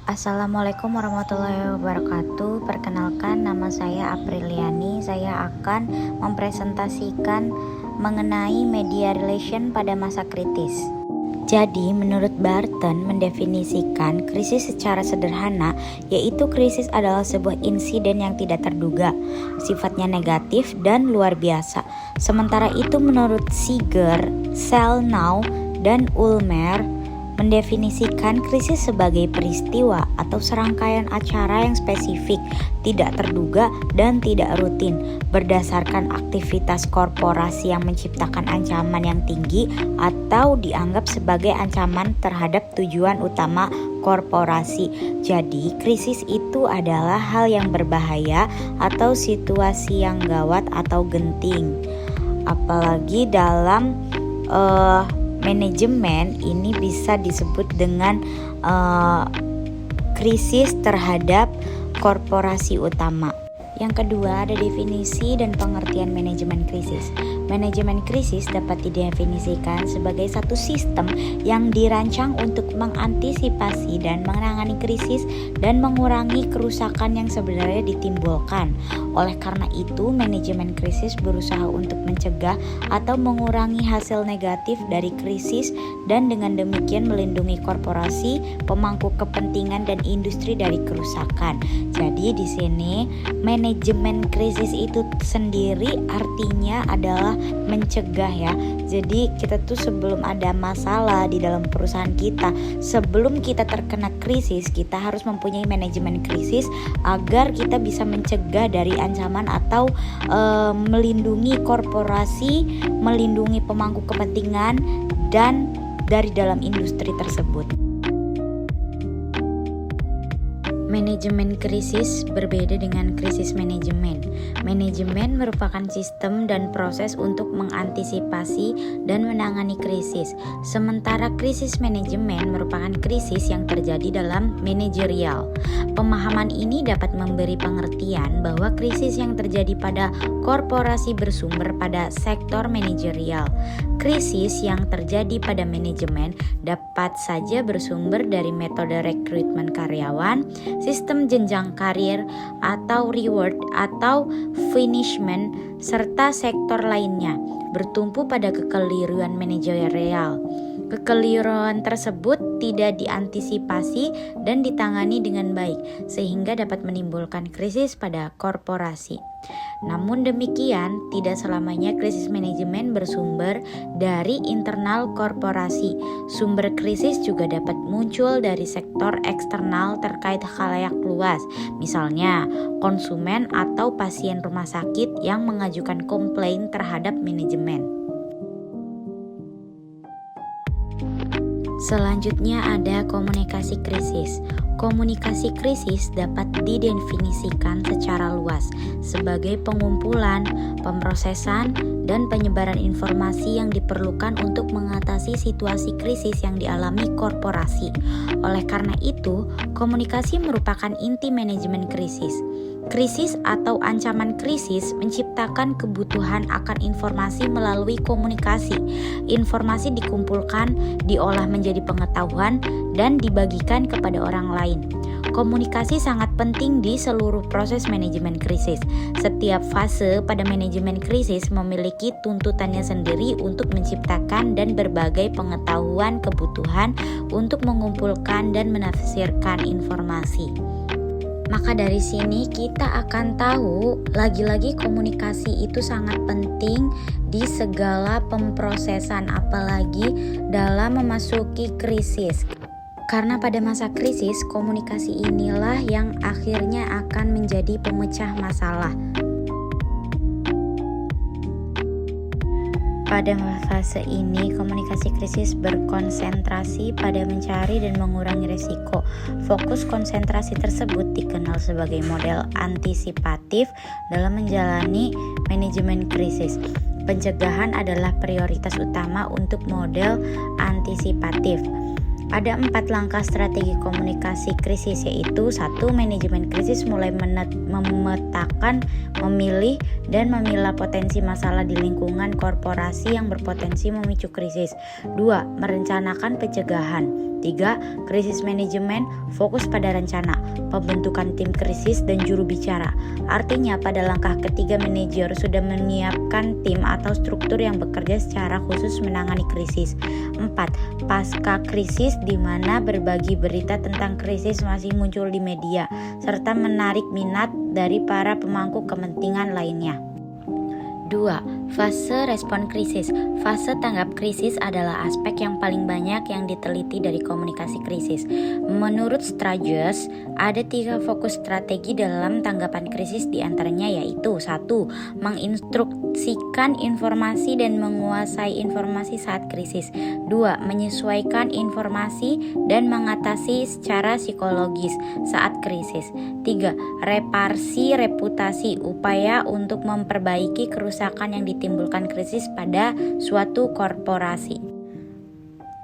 Assalamualaikum warahmatullahi wabarakatuh. Perkenalkan, nama saya Apriliani. Saya akan mempresentasikan mengenai media relation pada masa kritis. Jadi, menurut Barton mendefinisikan krisis secara sederhana, yaitu krisis adalah sebuah insiden yang tidak terduga, sifatnya negatif dan luar biasa. Sementara itu menurut Seeger, Selnow, dan Ulmer mendefinisikan krisis sebagai peristiwa atau serangkaian acara yang spesifik, tidak terduga dan tidak rutin, berdasarkan aktivitas korporasi yang menciptakan ancaman yang tinggi atau dianggap sebagai ancaman terhadap tujuan utama korporasi. Jadi, krisis itu adalah hal yang berbahaya atau situasi yang gawat atau genting. Apalagi dalam manajemen ini bisa disebut dengan krisis terhadap korporasi utama. Yang kedua, ada definisi dan pengertian manajemen krisis. Manajemen krisis dapat didefinisikan sebagai satu sistem yang dirancang untuk mengantisipasi dan menangani krisis dan mengurangi kerusakan yang sebenarnya ditimbulkan. Oleh karena itu, manajemen krisis berusaha untuk mencegah atau mengurangi hasil negatif dari krisis dan dengan demikian melindungi korporasi, pemangku kepentingan dan industri dari kerusakan. Jadi di sini manajemen krisis itu sendiri artinya adalah mencegah ya. Jadi kita tuh sebelum ada masalah di dalam perusahaan kita, sebelum kita terkena krisis, kita harus mempunyai manajemen krisis agar kita bisa mencegah dari ancaman atau melindungi korporasi, melindungi pemangku kepentingan dan dari dalam industri tersebut. Manajemen krisis berbeda dengan krisis manajemen. Manajemen merupakan sistem dan proses untuk mengantisipasi dan menangani krisis. Sementara krisis manajemen merupakan krisis yang terjadi dalam manajerial. Pemahaman ini dapat memberi pengertian bahwa krisis yang terjadi pada korporasi bersumber pada sektor manajerial. Krisis yang terjadi pada manajemen dapat saja bersumber dari metode rekrutmen karyawan, sistem jenjang karir atau reward atau punishment, serta sektor lainnya, bertumpu pada kekeliruan manajerial. Kekeliruan tersebut tidak diantisipasi dan ditangani dengan baik, sehingga dapat menimbulkan krisis pada korporasi. Namun demikian, tidak selamanya krisis manajemen bersumber dari internal korporasi. Sumber krisis juga dapat muncul dari sektor eksternal terkait khalayak luas, misalnya konsumen atau pasien rumah sakit yang mengajukan komplain terhadap manajemen. Selanjutnya ada komunikasi krisis. Komunikasi krisis dapat didefinisikan secara luas sebagai pengumpulan, pemrosesan, dan penyebaran informasi yang diperlukan untuk mengatasi situasi krisis yang dialami korporasi. Oleh karena itu, komunikasi merupakan inti manajemen krisis. Krisis atau ancaman krisis menciptakan kebutuhan akan informasi melalui komunikasi. Informasi dikumpulkan, diolah menjadi pengetahuan, dan dibagikan kepada orang lain. Komunikasi sangat penting di seluruh proses manajemen krisis. Setiap fase pada manajemen krisis memiliki tuntutannya sendiri untuk menciptakan dan berbagai pengetahuan kebutuhan untuk mengumpulkan dan menafsirkan informasi. Maka dari sini kita akan tahu lagi-lagi komunikasi itu sangat penting di segala pemrosesan, apalagi dalam memasuki krisis. Karena pada masa krisis, komunikasi inilah yang akhirnya akan menjadi pemecah masalah. Pada fase ini, komunikasi krisis berkonsentrasi pada mencari dan mengurangi risiko. Fokus konsentrasi tersebut dikenal sebagai model antisipatif dalam menjalani manajemen krisis. Pencegahan adalah prioritas utama untuk model antisipatif. Ada 4 langkah strategi komunikasi krisis, yaitu 1. Manajemen krisis mulai memetakan, memilih, dan memilah potensi masalah di lingkungan korporasi yang berpotensi memicu krisis. 2. Merencanakan pencegahan. 3. Krisis manajemen fokus pada rencana, pembentukan tim krisis dan juru bicara. Artinya pada langkah ketiga manajer sudah menyiapkan tim atau struktur yang bekerja secara khusus menangani krisis. 4. Pasca krisis, di mana berbagi berita tentang krisis masih muncul di media serta menarik minat dari para pemangku kepentingan lainnya. 2. Fase respon krisis. Fase tanggap krisis adalah aspek yang paling banyak yang diteliti dari komunikasi krisis. Menurut Strajes, ada 3 fokus strategi dalam tanggapan krisis, diantaranya yaitu 1. Menginstruksikan informasi dan menguasai informasi saat krisis. 2. Menyesuaikan informasi dan mengatasi secara psikologis saat krisis. 3. Reparasi reputasi, upaya untuk memperbaiki kerusakan yang ditimbulkan krisis pada suatu korporasi.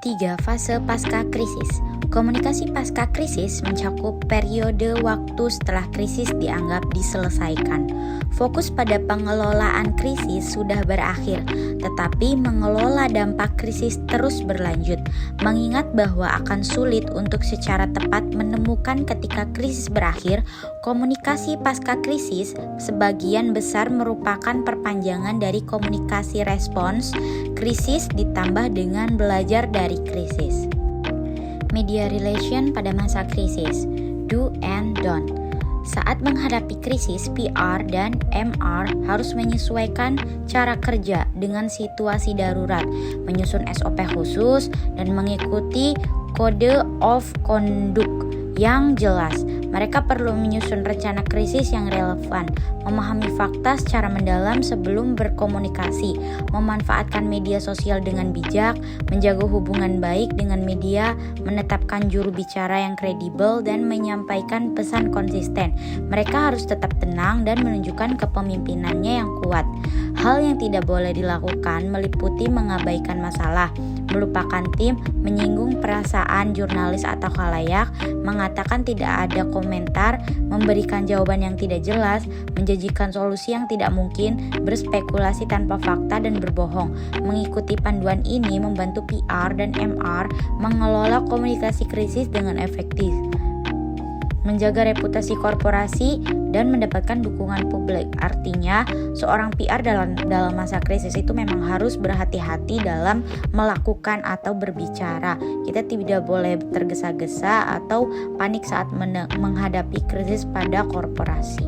3. Fase pasca krisis. Komunikasi pasca krisis mencakup periode waktu setelah krisis dianggap diselesaikan. Fokus pada pengelolaan krisis sudah berakhir, tetapi mengelola dampak krisis terus berlanjut. Mengingat bahwa akan sulit untuk secara tepat menemukan ketika krisis berakhir, komunikasi pasca krisis sebagian besar merupakan perpanjangan dari komunikasi respons krisis ditambah dengan belajar dari krisis. Media relation pada masa krisis. Do and don't. Saat menghadapi krisis, PR dan MR harus menyesuaikan cara kerja dengan situasi darurat, menyusun SOP khusus, dan mengikuti kode of conduct yang jelas. Mereka perlu menyusun rencana krisis yang relevan, memahami fakta secara mendalam sebelum berkomunikasi, memanfaatkan media sosial dengan bijak, menjaga hubungan baik dengan media, menetapkan juru bicara yang kredibel, dan menyampaikan pesan konsisten. Mereka harus tetap tenang dan menunjukkan kepemimpinannya yang kuat. Hal yang tidak boleh dilakukan meliputi mengabaikan masalah, melupakan tim, menyinggung perasaan jurnalis atau khalayak, mengatakan tidak ada komentar, memberikan jawaban yang tidak jelas, menjanjikan solusi yang tidak mungkin, berspekulasi tanpa fakta, dan berbohong. Mengikuti panduan ini membantu PR dan MR mengelola komunikasi krisis dengan efektif, menjaga reputasi korporasi, dan mendapatkan dukungan publik. Artinya, seorang PR dalam masa krisis itu memang harus berhati-hati dalam melakukan atau berbicara. Kita tidak boleh tergesa-gesa atau panik saat menghadapi krisis pada korporasi.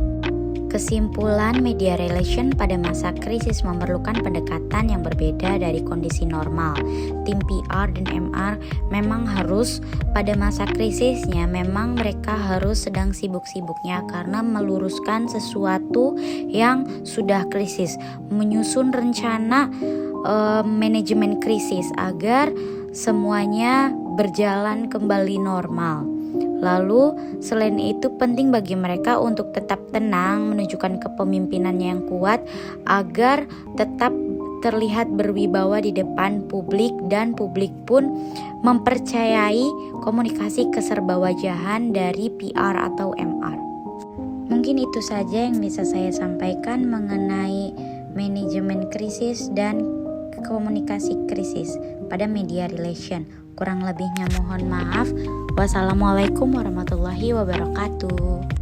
Kesimpulan, media relation pada masa krisis memerlukan pendekatan yang berbeda dari kondisi normal. Tim PR dan MR memang harus pada masa krisisnya, memang mereka harus sedang sibuk-sibuknya karena meluruskan sesuatu yang sudah krisis, menyusun rencana manajemen krisis agar semuanya berjalan kembali normal. Lalu, selain itu penting bagi mereka untuk tetap tenang, menunjukkan kepemimpinannya yang kuat agar tetap terlihat berwibawa di depan publik, dan publik pun mempercayai komunikasi keserbawajahan dari PR atau MR. Mungkin itu saja yang bisa saya sampaikan mengenai manajemen krisis dan komunikasi krisis pada media relation. Kurang lebihnya mohon maaf. Wassalamualaikum warahmatullahi wabarakatuh.